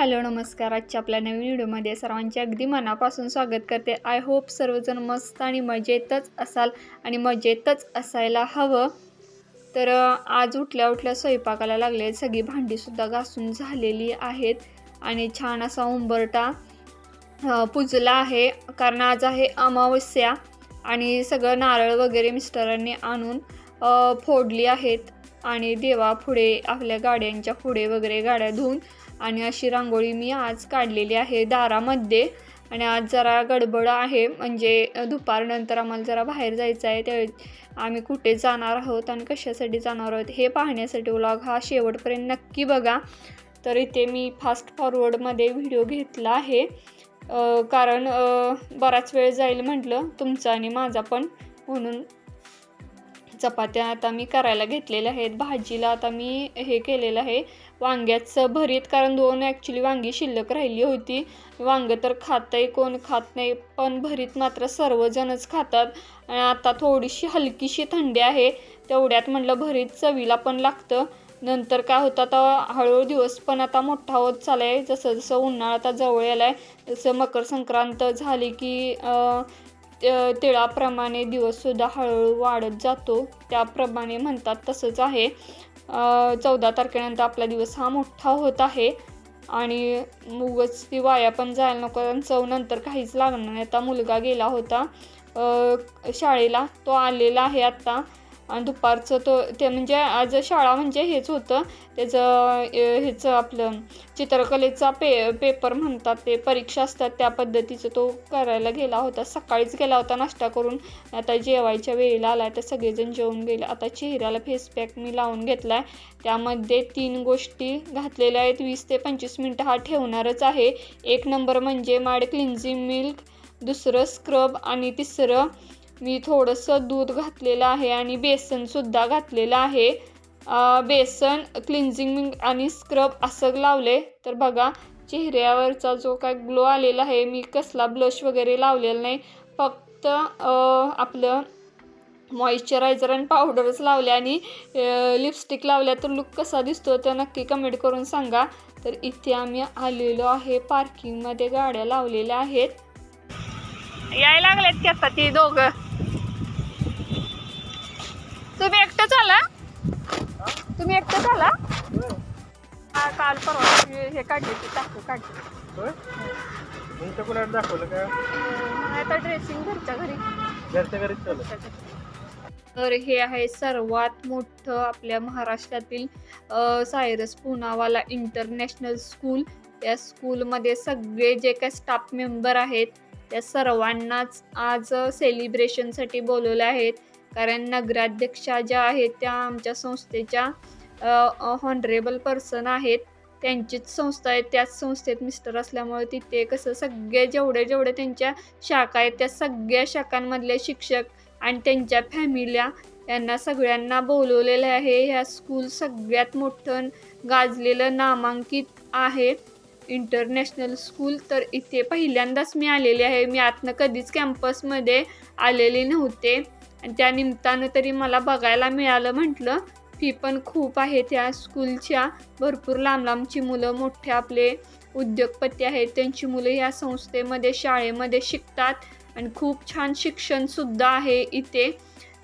Hello नमस्कार. आजच्या आपल्या नवीन व्हिडिओमध्ये सर्वांचे अगदी मनापासून स्वागत करते. आय होप सर्वजण मस्त आणि मजेतच असाल आणि मजेतच असायला हवं. तर आज उठल्या उठल्या स्वयंपाकाला लागले. सगळी भांडीसुद्धा घासून झालेली आहेत आणि छान असा उंबरटा पुजला आहे, कारण आज आहे अमावस्या. आणि सगळं नारळ वगैरे मिस्टरांनी आणून फोडली आहेत आणि देवापुढे आपल्या गाड्यांच्या पुढे वगैरे गाड्या धुवून आणि अशी रांगोळी मी आज काढलेली आहे दारामध्ये. आणि आज जरा गडबड आहे, म्हणजे दुपारनंतर आम्हाला जरा बाहेर जायचं आहे. त्या आम्ही कुठे जाणार आहोत आणि कशासाठी जाणार आहोत हे पाहण्यासाठी व्लॉग हा शेवटपर्यंत नक्की बघा. तर इथे मी फास्ट फॉरवर्डमध्ये व्हिडिओ घेतला आहे, कारण बराच वेळ जाईल म्हटलं तुमचा आणि माझा पण, म्हणून चपात्या आता मी करायला घेतलेल्या आहेत. भाजीला आता मी हे केलेलं आहे वांग्याचं भरीत, कारण 2 ॲक्च्युली वांगी शिल्लक राहिली होती. वांगं तर खातंय कोण खात नाही, पण भरीत मात्र सर्वजणच खातात. आणि आता थोडीशी हलकीशी थंडी आहे, तेवढ्यात म्हटलं भरीत चवीला पण लागतं. नंतर काय होतं, आता हळूहळू दिवस पण आता मोठा होत चालला आहे. जसं जसं उन्हाळा आता जवळ यायला आहे, जसं मकर संक्रांत झाली की तिळाप्रमाणे दिवससुद्धा हळूहळू वाढत जातो, त्याप्रमाणे म्हणतात तसंच आहे. 14 तारखेनंतर आपला दिवस हा मोठा होत आहे आणि उगाच ती वाया पण जायला नको, आणि चव नंतर काहीच लागणार नाही. आता मुलगा गेला होता शाळेला, तो आलेला आहे आत्ता. आणि दुपारचं ते म्हणजे आज शाळा म्हणजे हेच होतं त्याचं, ह्याचं आपलं चित्रकलेचा पेपर म्हणतात, ते परीक्षा असतात त्या पद्धतीचं तो करायला गेला होता. सकाळीच गेला होता नाश्ता करून. आता जेवायच्या वेळेला आला तर सगळेजण जेवून गेले. आता चेहऱ्याला फेस पॅक मी लावून घेतला आहे, त्यामध्ये 3 गोष्टी घातलेल्या आहेत. 20 ते 25 मिनटं हा ठेवणारच आहे. 1 नंबर म्हणजे माड क्लिन्झिंग मिल्क, दुसरं स्क्रब आणि तिसरं मी थोडंसं दूध घातलेलं आहे आणि बेसनसुद्धा घातलेलं आहे. बेसन, क्लिन्झिंग आणि स्क्रब असं लावले तर बघा चेहऱ्यावरचा जो काय ग्लो आलेला आहे. मी कसला ब्लश वगैरे लावलेला नाही, फक्त आपलं मॉइश्चरायझर आणि पावडरच लावले आणि लिपस्टिक लावल्या. तर लुक कसा दिसतो तर नक्की कमेंट करून सांगा. तर इथे आम्ही आलेलो आहे, पार्किंगमध्ये गाड्या लावलेल्या आहेत. यायला लागलेत की आता ती दोघं. तुम्ही एकटंच आला? तुम्ही एकटंच आला? काल परवा हे काढले, ते टाकू काढले. कोणाला दाखवलं का? आता ड्रेसिंग घरच्या घरी. तर हे आहे सर्वात मोठं आपल्या महाराष्ट्रातील सायरस पूनावाला इंटरनॅशनल स्कूल. त्या स्कूलमध्ये सगळे जे काही स्टाफ मेंबर आहेत त्या सर्वांनाच आज सेलिब्रेशनसाठी बोलवले आहेत, कारण नगराध्यक्षा ज्या आहेत त्या आमच्या संस्थेच्या हॉनरेबल पर्सन आहेत. त्यांचीच संस्था आहे, त्याच संस्थेत मिस्टर असल्यामुळे तिथे कसं सगळे जेवढे त्यांच्या शाखा आहेत त्या सगळ्या शाखांमधले शिक्षक आणि त्यांच्या फॅमिल्या यांना सगळ्यांना बोलवलेलं आहे. ह्या स्कूल सगळ्यात मोठं गाजलेलं नामांकित आहे इंटरनॅशनल स्कूल. तर इथे पहिल्यांदाच मी आलेले आहे. मी आतनं कधीच कॅम्पसमध्ये आलेले नव्हते आणि त्या निमित्तानं तरी मला बघायला मिळालं म्हटलं. फी पण खूप आहे त्या स्कूलच्या. भरपूर लांबची मुलं, मोठे आपले उद्योगपती आहेत त्यांची मुलं या संस्थेमध्ये शाळेमध्ये शिकतात आणि खूप छान शिक्षणसुद्धा आहे इथे.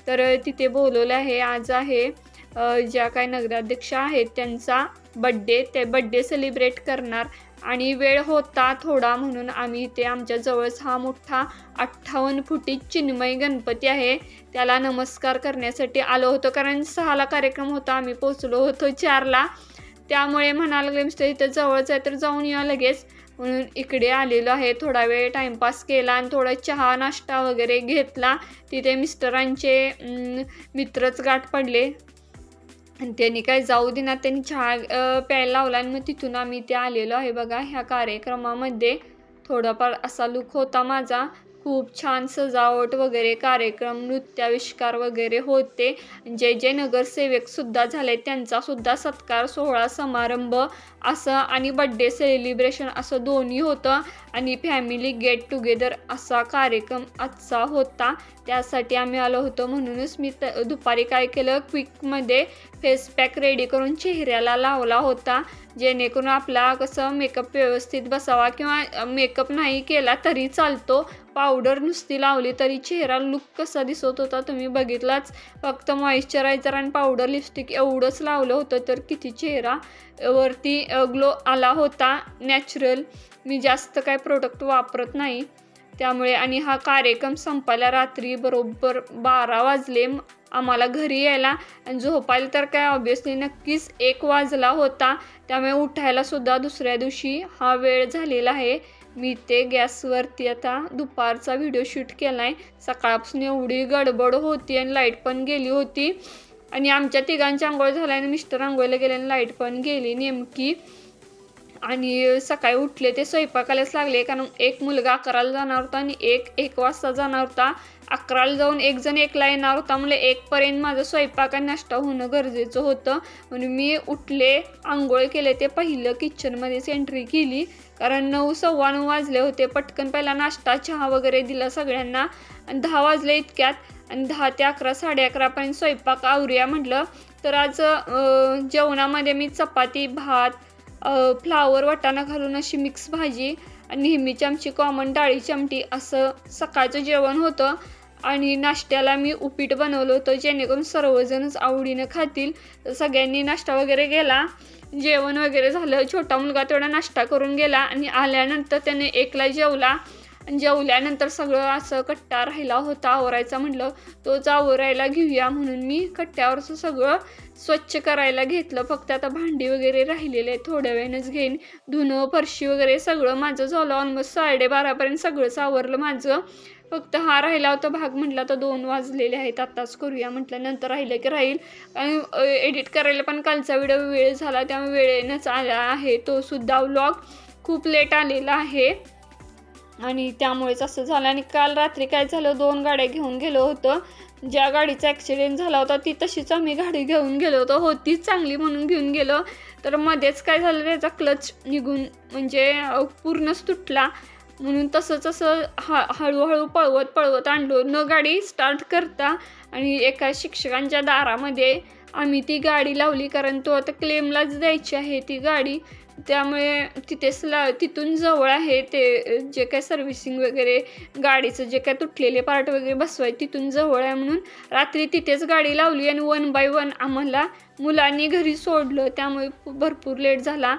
तर तिथे बोलवलं आहे. आज आहे ज्या काही नगराध्यक्षा आहेत त्यांचा बड्डे, ते बड्डे सेलिब्रेट करणार आणि वेळ होता थोडा म्हणून आम्ही इथे आमच्या जवळच हा मोठा 58 फुटी चिन्मय गणपती आहे त्याला नमस्कार करण्यासाठी आलो होतो, कारण 6ला कार्यक्रम होता, आम्ही पोचलो होतो 4ला. त्यामुळे म्हणायला लागले मिस्टर इथं जवळच आहे तर जाऊन या लगेच, म्हणून इकडे आलेलो आहे. थोडा वेळ टाईमपास केला आणि थोडा चहा नाश्ता वगैरे घेतला. तिथे मिस्टरांचे मित्रच गाठ पडले आणि त्यांनी काय जाऊ देणार, त्यांनी चहा प्यायला लावला आणि मग तिथून आम्ही इथे आलेलो आहे. बघा ह्या कार्यक्रमामध्ये थोडाफार असा लुक होता माझा. खूप छान सजावट वगैरे, कार्यक्रम, नृत्याविष्कार वगैरे होते. जे नगरसेवकसुद्धा झाले त्यांचासुद्धा सत्कार सोहळा समारंभ असं आणि बड्डे सेलिब्रेशन असं दोन्ही होतं आणि फॅमिली गेट टुगेदर असा कार्यक्रम आजचा होता. त्यासाठी आम्ही आलो होतो. म्हणूनच मी दुपारी काय केलं, क्विकमध्ये फेस पॅक रेडी करून चेहऱ्याला लावला होता, जेणेकरून आपला कसं मेकअप व्यवस्थित बसावा, किंवा मेकअप नाही केला तरी चालतो, पावडर नुसती लावली तरी चेहरा लुक कसा दिसत होता तुम्ही बघितलाच. फक्त मॉइश्चरायझर आणि पावडर लिपस्टिक एवढंच लावलं होतं तर किती चेहरा वरती ग्लो आला होता नॅचरल. मी जास्त काय प्रोडक्ट वापरत नाही त्यामुळे. आणि हा कार्यक्रम संपायला रात्री बरोबर 12 वाजले आम्हाला घरी यायला, आणि झोपायला तर काय ऑब्विसली नक्कीच 1 वाजला होता. त्यामुळे उठायला सुद्धा दुसऱ्या दिवशी हा वेळ झालेला आहे. मी ते गॅसवरती आता दुपारचा व्हिडिओ शूट केला आहे. सकाळपासून एवढी गडबड होती आणि लाईट पण गेली होती, आणि आमच्या तिघांची आंघोळ झाल्या आणि मिस्टर आंघोळीला गेले आणि लाईट पण गेली नेमकी. आणि सकाळी उठले ते स्वयंपाकालाच लागले, कारण एक मुलगा 11ला जाणार होता आणि एक वाजता जाणार होता. 11ला जाऊन एक जण 1ला येणार होता, म्हणजे 1पर्यंत माझं स्वयंपाक आणि नाश्ता होणं गरजेचं होतं. म्हणून मी उठले, आंघोळ केले, ते पहिलं किचनमध्येच एंट्री केली, कारण 9 सव्वा 9 वाजले होते. पटकन पहिला नाश्ता चहा वगैरे दिला सगळ्यांना, आणि 10 वाजले इतक्यात, आणि 10 ते 11 11:30पर्यंत स्वयंपाक आवरूया म्हटलं. तर आज जेवणामध्ये मी चपाती, भात, फ्लावर वाटाणा घालून अशी मिक्स भाजी, आणि नेहमीची आमची कॉमन डाळीची आमटी असं सकाळचं जेवण होतं. आणि नाश्त्याला मी उपीट बनवलं होतं, जेणेकरून सर्वजणच आवडीनं खातील. सगळ्यांनी नाश्ता वगैरे केला, जेवण वगैरे झालं. छोटा मुलगा तेवढा नाश्ता करून गेला, आणि आल्यानंतर त्याने 1ला जेवला. आणि जेवल्यानंतर सगळं असं कट्टा राहिला होता आवरायचा, म्हटलं तोच आवरायला घेऊया, म्हणून मी कट्ट्यावरचं सगळं स्वच्छ करायला घेतलं. फक्त आता भांडी वगैरे राहिलेले आहे, थोड्या वेळानंच घेईन. धुणं फरशी वगैरे सगळं माझं झालं. ऑलमोस्ट 12:30पर्यंत सगळंच आवरलं माझं. फक्त हा राहिला होता भाग, म्हटलं आता 2 वाजलेले आहेत, आत्ताच करूया म्हटलं, नंतर राहिलं की राहील. आणि एडिट करायला पण कालचा व्हिडिओ वेळ झाला, त्यामुळे वेळेनंच आला आहे तो सुद्धा. व्लॉग खूप लेट आलेला आहे, आणि त्यामुळेच असं झालं. आणि काल रात्री काय झालं, 2 गाड्या घेऊन गेलो होतो. ज्या गाडीचा ॲक्सिडेंट झाला होता ती तशीच आम्ही गाडी घेऊन गेलो होतो, होतीच चांगली म्हणून घेऊन गेलो. तर मध्येच काय झालं, त्याचा क्लच निघून म्हणजे पूर्णच तुटला, म्हणून तसंच असं हळूहळू पळवत आणलो, न गाडी स्टार्ट करता. आणि एका शिक्षकांच्या दारामध्ये आम्ही ती गाडी लावली, कारण तो आता क्लेमलाच द्यायची आहे ती गाडी. त्यामुळे तिथून जवळ आहे ते जे काय सर्व्हिसिंग वगैरे, गाडीचं जे काय तुटलेले पार्ट वगैरे बसवायचे तिथून जवळ आहे, म्हणून रात्री तिथेच गाडी लावली. आणि 1 बाय 1 आम्हाला मुलांनी घरी सोडलं, त्यामुळे भरपूर लेट झाला.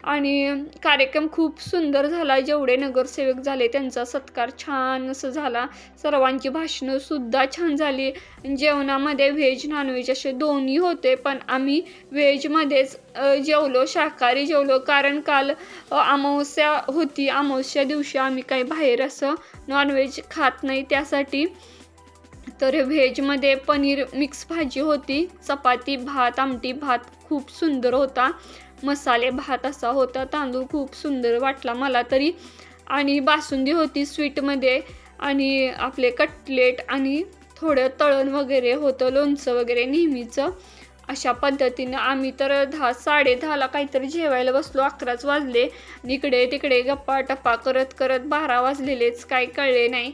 आणि कार्यक्रम खूप सुंदर झाला. जेवढे नगरसेवक झाले त्यांचा सत्कार छान असं झाला. सर्वांची भाषणंसुद्धा छान झाली. जेवणामध्ये व्हेज नॉनव्हेज असे दोन्ही होते, पण आम्ही व्हेजमध्येच जेवलो, शाकाहारी जेवलो, कारण काल अमावस्या होती. अमावस्या दिवशी आम्ही काही बाहेर असं नॉनव्हेज खात नाही, त्यासाठी. तर व्हेजमध्ये पनीर मिक्स भाजी होती, चपाती, भात, आमटी, भात खूप सुंदर होता, मसाले भात असा होता, तांदूळ खूप सुंदर वाटला मला तरी. आणि बासुंदी होती स्वीटमध्ये, आणि आपले कटलेट, आणि थोडं तळण वगैरे होतं, लोणचं वगैरे नेहमीचं. अशा पद्धतीनं आम्ही तर 10-10:30ला काहीतरी जेवायला बसलो, 11च वाजले. इकडे तिकडे गप्पा टप्पा करत 12 वाजलेलेच, काही कळले नाही.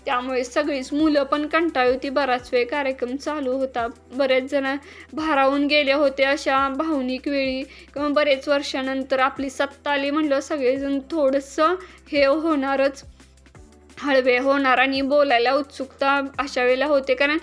त्यामुळे सगळीच मुलं पण कंटाळली होती. बराच वेळ कार्यक्रम चालू होता, बरेच जण भारावून गेले होते अशा भावनिक वेळी, किंवा बरेच वर्षानंतर आपली सत्ता आली म्हटलं सगळेजण थोडंसं हे होणारच, हळवे होणार, आणि बोलायला उत्सुकता अशा वेळेला होते. कारण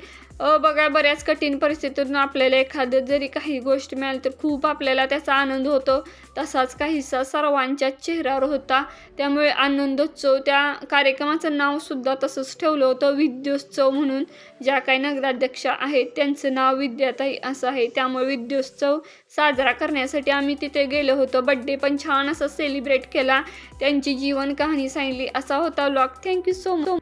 बघा, बऱ्याच कठीण परिस्थितीतून आपल्याला एखादं जरी काही गोष्ट मिळाली तर खूप आपल्याला त्याचा आनंद होतो. तसाच काहीसा सर्वांच्या चेहऱ्यावर होता. त्यामुळे आनंदोत्सव, त्या कार्यक्रमाचं नावसुद्धा तसंच ठेवलं होतं, विद्योत्सव म्हणून. ज्या काही नगराध्यक्षा आहेत त्यांचं नाव विद्याताई असं आहे. त्यामुळे विद्योत्सव साजरा करण्यासाठी आम्ही तिथे गेलो होतो. बड्डे पण छान असं सेलिब्रेट केला, त्यांची जीवन कहाणी सांगितली, असा होता व्लॉग. Thank you so much.